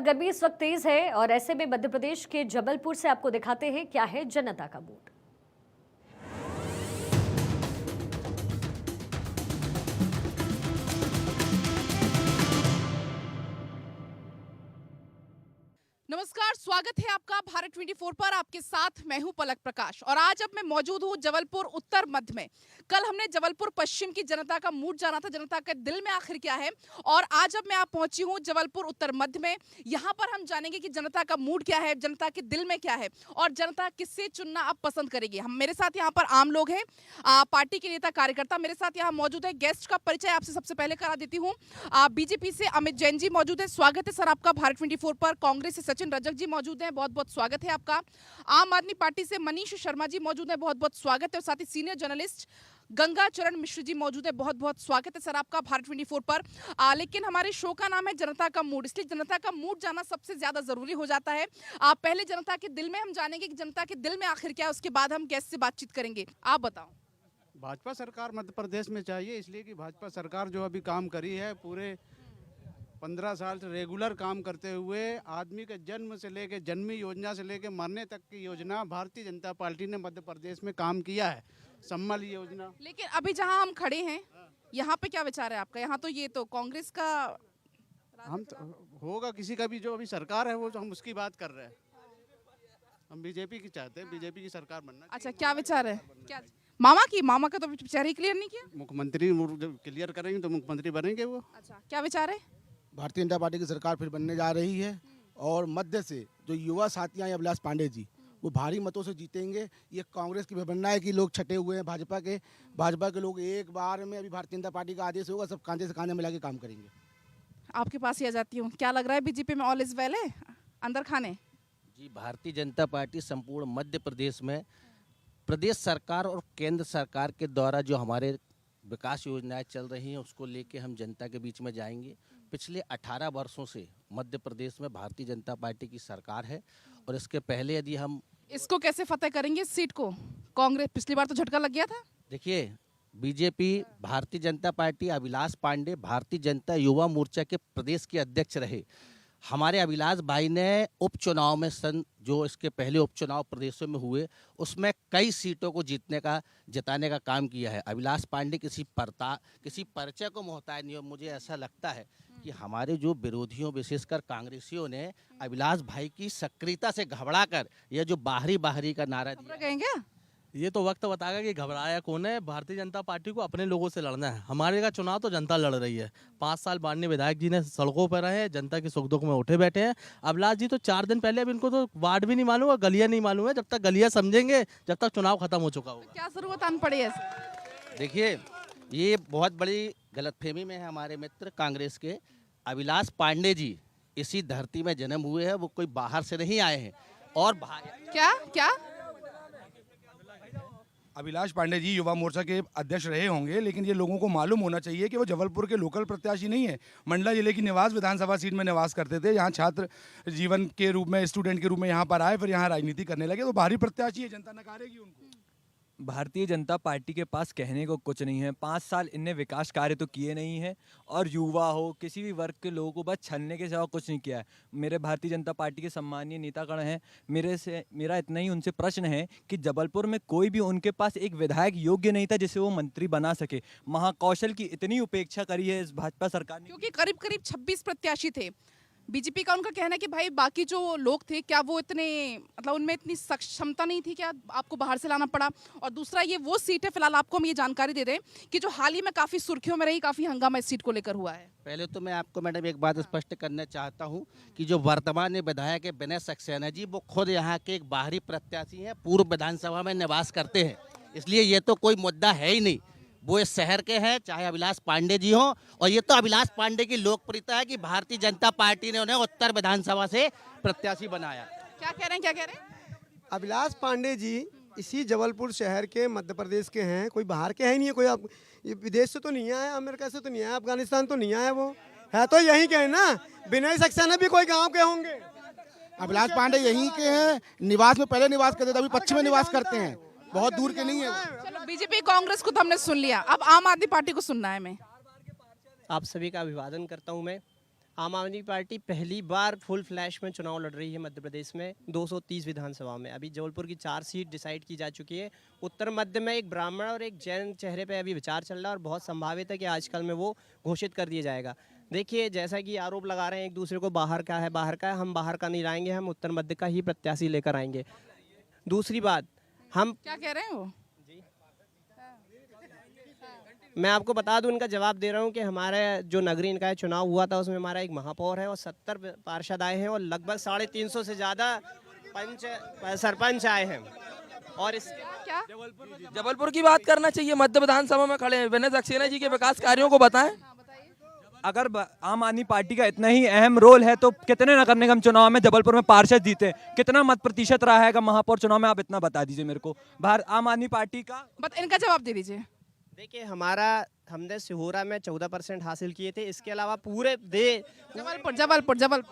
गर्मी इस वक्त तेज है और ऐसे में मध्य प्रदेश के जबलपुर से आपको दिखाते हैं क्या है जनता का मूड। नमस्कार, स्वागत है आपका भारत 24 पर। आपके साथ मैं हूं पलक प्रकाश और आज अब मैं मौजूद हूं जबलपुर उत्तर मध्य में। कल हमने जबलपुर पश्चिम की जनता का मूड जाना था, जनता के दिल में आखिर क्या है, और आज अब मैं आप पहुंची हूं जबलपुर उत्तर मध्य में। यहां पर हम जानेंगे कि जनता का मूड क्या है, जनता के दिल में क्या है और जनता किससे चुनना अब पसंद करेगी। हम मेरे साथ यहाँ पर आम लोग हैं, पार्टी के नेता कार्यकर्ता मेरे साथ यहाँ मौजूद है। गेस्ट का परिचय आपसे सबसे पहले करा देती हूँ। बीजेपी से अमित जैन जी मौजूद है, स्वागत है सर आपका भारत 24 पर। कांग्रेस से सचिन रजक जी मौजूद हैं, बहुत बहुत स्वागत है आपका। आम आदमी पार्टी से मनीष शर्मा जी मौजूद हैं, बहुत बहुत स्वागत है। और साथ ही सीनियर जर्नलिस्ट गंगा चरण मिश्र जी मौजूद है, बहुत बहुत स्वागत है सर आपका भारत 24 पर। लेकिन हमारे शो का नाम है जनता का मूड, इसलिए जनता का मूड जानना सबसे ज्यादा जरूरी हो जाता है। पहले जनता के दिल में हम जानेंगे कि जनता के दिल में आखिर क्या है, उसके बाद हम गेस्ट से बातचीत करेंगे। आप बताओ। भाजपा सरकार मध्य प्रदेश में चाहिए, इसलिए कि भाजपा सरकार जो अभी काम करी है पूरे 15 साल से रेगुलर काम करते हुए आदमी के जन्म से लेके जन्मी योजना से लेके मरने तक की योजना भारतीय जनता पार्टी ने मध्य प्रदेश में काम किया है। सम्मल योजना। लेकिन अभी जहां हम खड़े हैं यहाँ पे क्या विचार है आपका? यहाँ तो ये तो कांग्रेस का हम तो होगा किसी का भी, जो अभी सरकार है वो, हम उसकी बात कर रहे हैं। हम बीजेपी की चाहते हैं, बीजेपी की सरकार बनना। अच्छा, क्या विचार है? क्या मामा का तो विचार ही क्लियर नहीं किया। मुख्यमंत्री जब क्लियर करेंगे तो मुख्यमंत्री बनेंगे वो। अच्छा, क्या विचार है? भारतीय जनता पार्टी की सरकार फिर बनने जा रही है और मध्य से जो युवा साथी हैं अभिलाष पांडे जी, वो भारी मतों से जीतेंगे। ये कांग्रेस की विडंबना है कि लोग छटे हुए हैं भाजपा के लोग एक बार में, अभी भारतीय जनता पार्टी का आदेश होगा, सब कांधे से कांधे मिला के काम करेंगे। आपके पास ही आ जाती हूँ, क्या लग रहा है बीजेपी में ऑल इज वेल है अंदर खाने? जी, भारतीय जनता पार्टी संपूर्ण मध्य प्रदेश में प्रदेश सरकार और केंद्र सरकार के द्वारा जो हमारे विकास योजनाएं चल रही हैं उसको लेके हम जनता के बीच में जाएंगे। पिछले 18 वर्षों से मध्य प्रदेश में भारतीय जनता पार्टी की सरकार है और इसके पहले यदि हम इसको कैसे फतेह करेंगे इस सीट को? कांग्रेस पिछली बार तो झटका लग गया था। देखिए, बीजेपी भारतीय जनता पार्टी, अभिलाष पांडे भारतीय जनता युवा मोर्चा के प्रदेश के अध्यक्ष रहे। हमारे अभिलाष भाई ने उपचुनाव में जो इसके पहले उपचुनाव प्रदेशों में हुए उसमें कई सीटों को जिताने का काम किया है। अभिलाष पांडे किसी परिचय को मोहताज नहीं हो। मुझे ऐसा लगता है कि हमारे जो विरोधियों, विशेषकर कांग्रेसियों ने अभिलाष भाई की सक्रियता से घबराकर यह जो बाहरी का नारा दिया। ये तो वक्त बताएगा कि घबराया कौन है। भारतीय जनता पार्टी को अपने लोगों से लड़ना है। हमारे का चुनाव तो जनता लड़ रही है। 5 साल माननीय विधायक जी ने सड़कों पर रहे, जनता के सुख दुख में उठे बैठे हैं। अभिलाष जी तो 4 दिन पहले, अब इनको तो वार्ड भी नहीं मालूम और गलियां नहीं मालूम है। जब तक गलियां समझेंगे जब तक चुनाव खत्म हो चुका होगा। तो क्या जरूरत आन पड़ी है? देखिए, ये बहुत बड़ी गलतफहमी में है हमारे मित्र कांग्रेस के। अभिलाष पांडे जी इसी धरती में जन्म हुए हैं, वो कोई बाहर से नहीं आए हैं। और क्या अभिलाष पांडे जी युवा मोर्चा के अध्यक्ष रहे होंगे, लेकिन ये लोगों को मालूम होना चाहिए कि वो जबलपुर के लोकल प्रत्याशी नहीं है। मंडला जिले की निवास विधानसभा सीट में निवास करते थे। यहाँ छात्र जीवन के रूप में, स्टूडेंट के रूप में यहाँ पर आए, फिर यहाँ राजनीति करने लगे। तो बाहरी प्रत्याशी है, जनता नकारेगी उनको। भारतीय जनता पार्टी के पास कहने को कुछ नहीं है। 5 साल इनने विकास कार्य तो किए नहीं है और युवा हो, किसी भी वर्ग के लोगों को बस छलने के सिवा कुछ नहीं किया है। मेरे भारतीय जनता पार्टी के सम्मानीय नेतागण हैं, मेरा इतना ही उनसे प्रश्न है कि जबलपुर में कोई भी उनके पास एक विधायक योग्य नहीं था जिसे वो मंत्री बना सके। महाकौशल की इतनी उपेक्षा करी है इस भाजपा सरकार ने, क्योंकि करीब 26 प्रत्याशी थे। बीजेपी का उनका कहना है कि भाई बाकी जो लोग थे, क्या वो इतने, मतलब उनमें इतनी क्षमता नहीं थी, क्या आपको बाहर से लाना पड़ा? और दूसरा, ये वो सीट है, फिलहाल आपको हम ये जानकारी दे दें कि जो हाल ही में काफी सुर्खियों में रही, काफी हंगामा इस सीट को लेकर हुआ है। पहले तो मैं आपको मैडम एक बात स्पष्ट करना चाहता हूं कि जो वर्तमान विधायक है विनय सक्सेना जी, वो खुद यहाँ के एक बाहरी प्रत्याशी हैं, पूर्व विधानसभा में निवास करते हैं। इसलिए ये तो कोई मुद्दा है ही नहीं। वो इस शहर के हैं, चाहे अभिलाष पांडे जी हो। और ये तो अभिलाष पांडे की लोकप्रियता है कि भारतीय जनता पार्टी ने उन्हें उत्तर विधानसभा से प्रत्याशी बनाया। क्या कह रहे हैं? अभिलाष पांडे जी इसी जबलपुर शहर के, मध्य प्रदेश के हैं, कोई बाहर के है नहीं है। कोई विदेश से तो नहीं आया, अमेरिका से तो नहीं आया, अफगानिस्तान तो नहीं आया। वो है तो यहीं के है ना। विनय सक्सेना भी कोई गाँव के होंगे। अभिलाष पांडे यहीं के हैं, निवास में पहले निवास करते थे, अभी पश्चिम में निवास करते हैं, बहुत दूर के नहीं है। चलो, बीजेपी कांग्रेस को तो हमने सुन लिया, अब आम आदमी पार्टी को सुनना है। मैं आप सभी का अभिवादन करता हूं। मैं आम आदमी पार्टी पहली बार फुल फ्लैश में चुनाव लड़ रही है मध्य प्रदेश में 230 विधानसभा में। अभी जबलपुर की 4 सीट डिसाइड की जा चुकी है। उत्तर मध्य में एक ब्राह्मण और एक जैन चेहरे पे अभी विचार चल रहा है और बहुत संभावित है कि आजकल में वो घोषित कर दिया जाएगा। देखिए, जैसा कि आरोप लगा रहे हैं एक दूसरे को, बाहर का है बाहर का है, हम बाहर का नहीं लाएंगे, हम उत्तर मध्य का ही प्रत्याशी लेकर आएंगे। दूसरी बात, हम क्या कह रहे हैं वो? मैं आपको बता दूं, इनका जवाब दे रहा हूं कि हमारे जो नगरीय निकाय चुनाव हुआ था उसमें हमारा एक महापौर है और 70 पार्षद आए हैं और लगभग 350 से ज़्यादा सरपंच आए हैं। और इस क्या जबलपुर की बात करना चाहिए, मध्य विधानसभा में खड़े हैं। विनय सक्सेना जी के विकास कार्यों को बताएं। अगर आम आदमी पार्टी का इतना ही अहम रोल है तो कितने नगर निगम चुनाव में जबलपुर में पार्षद जीते, कितना मत प्रतिशत रहा है महापौर चुनाव में, आप इतना बता दीजिए मेरे को। आम आदमी पार्टी का इनका जवाब दे दीजिए। देखिए, हमने सिहोरा में 14% हासिल किए थे। इसके अलावा पूरे जबलपुर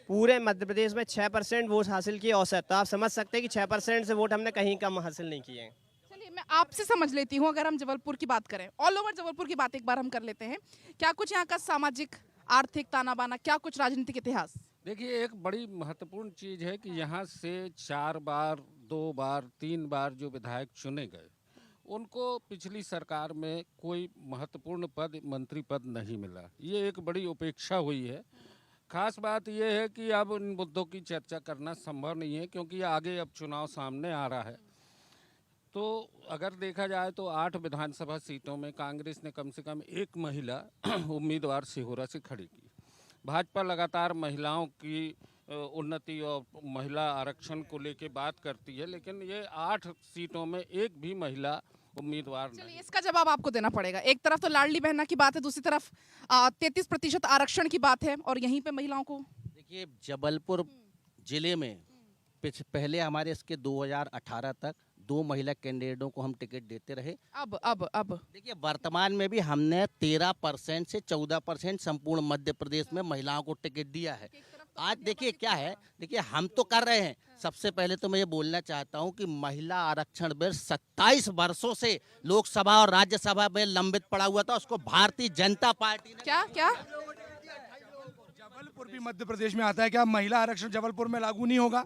पूरे मध्य प्रदेश में 6% वोट हासिल किए औसत। तो आप समझ सकते हैं कि 6% से वोट हमने कहीं कम हासिल नहीं किए हैं। चलिए, मैं आपसे समझ लेती हूँ। अगर हम जबलपुर की बात करें, ऑल ओवर जबलपुर की बात एक बार हम कर लेते हैं। क्या कुछ यहाँ का सामाजिक आर्थिक ताना बाना, क्या कुछ राजनीतिक इतिहास? देखिए, एक बड़ी महत्वपूर्ण चीज़ है कि यहाँ से 4 बार 2 बार 3 बार जो विधायक चुने गए उनको पिछली सरकार में कोई महत्वपूर्ण पद, मंत्री पद नहीं मिला। ये एक बड़ी उपेक्षा हुई है। खास बात यह है कि अब इन मुद्दों की चर्चा करना संभव नहीं है क्योंकि आगे अब चुनाव सामने आ रहा है। तो अगर देखा जाए तो 8 विधानसभा सीटों में कांग्रेस ने कम से कम एक महिला उम्मीदवार सिहोरा से खड़ी की। भाजपा लगातार महिलाओं की उन्नति और महिला आरक्षण को लेके बात करती है, लेकिन ये 8 सीटों में एक भी महिला उम्मीदवार नहीं। चलिए, इसका जवाब आपको देना पड़ेगा। एक तरफ तो लाडली बहना की बात है, दूसरी तरफ 33% आरक्षण की बात है और यहीं पे महिलाओं को। देखिए, जबलपुर जिले में पहले हमारे इसके 2018 तक 2 महिला कैंडिडेटों को हम टिकट देते रहे। अब देखिए, वर्तमान में भी हमने 13% से 14% संपूर्ण मध्य प्रदेश में महिलाओं को टिकट दिया है। आज देखिए क्या है, देखिए हम तो कर रहे हैं। सबसे पहले तो मैं ये बोलना चाहता हूं कि महिला आरक्षण बिल 27 वर्षों से लोकसभा और राज्यसभा में लंबित पड़ा हुआ था, उसको भारतीय जनता पार्टी ने क्या जबलपुर भी मध्य प्रदेश में आता है, क्या महिला आरक्षण जबलपुर में लागू नहीं होगा?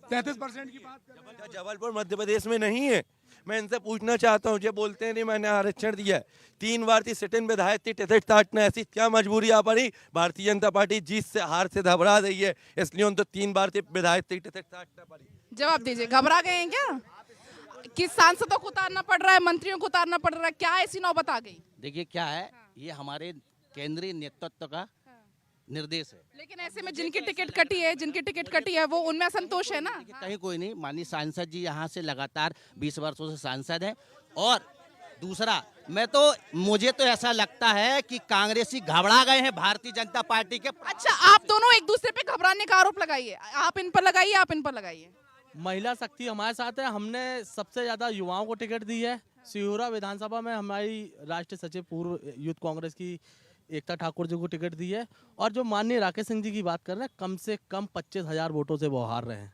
33% की बात कर, जबलपुर मध्य प्रदेश में नहीं है। मैं इनसे पूछना चाहता हूँ, जो बोलते हैं नहीं मैंने आरक्षण दिया है, 3 बार थी सिटिंग विधायक थी, टिकट काटना, ऐसी क्या मजबूरी आ पड़ी? भारतीय जनता पार्टी जीत से हार से घबरा रही है, इसलिए उन तो 3 बार थी विधायक थी, टिकट काटना पड़ी। जवाब दीजिए, घबरा गए हैं क्या? कि सांसदों को उतारना पड़ रहा है, मंत्रियों को उतारना पड़ रहा है, क्या ऐसी नौबत आ गई? देखिए क्या है, ये हमारे केंद्रीय नेतृत्व का निर्देश है। लेकिन ऐसे में जिनकी टिकट कटी है वो उनमें असंतोष है ना। कहीं कोई नहीं, माननीय सांसद जी यहाँ से लगातार 20 वर्षों से सांसद हैं। और दूसरा, मुझे तो ऐसा लगता है कि कांग्रेसी घबरा गए हैं भारतीय जनता पार्टी के। अच्छा, आप दोनों एक दूसरे पे घबराने का आरोप लगाइए, आप इन पर लगाइए, आप इन पर लगाइए। महिला शक्ति हमारे साथ है। हमने सबसे ज्यादा युवाओं को टिकट दी है। सिहोरा विधानसभा में हमारी राष्ट्रीय सचिव पूर्व यूथ कांग्रेस की एकता ठाकुर जी को टिकट दी है। और जो माननीय राकेश सिंह जी की बात कर रहे हैं, कम से कम 25,000 वोटों से वो हार रहे हैं।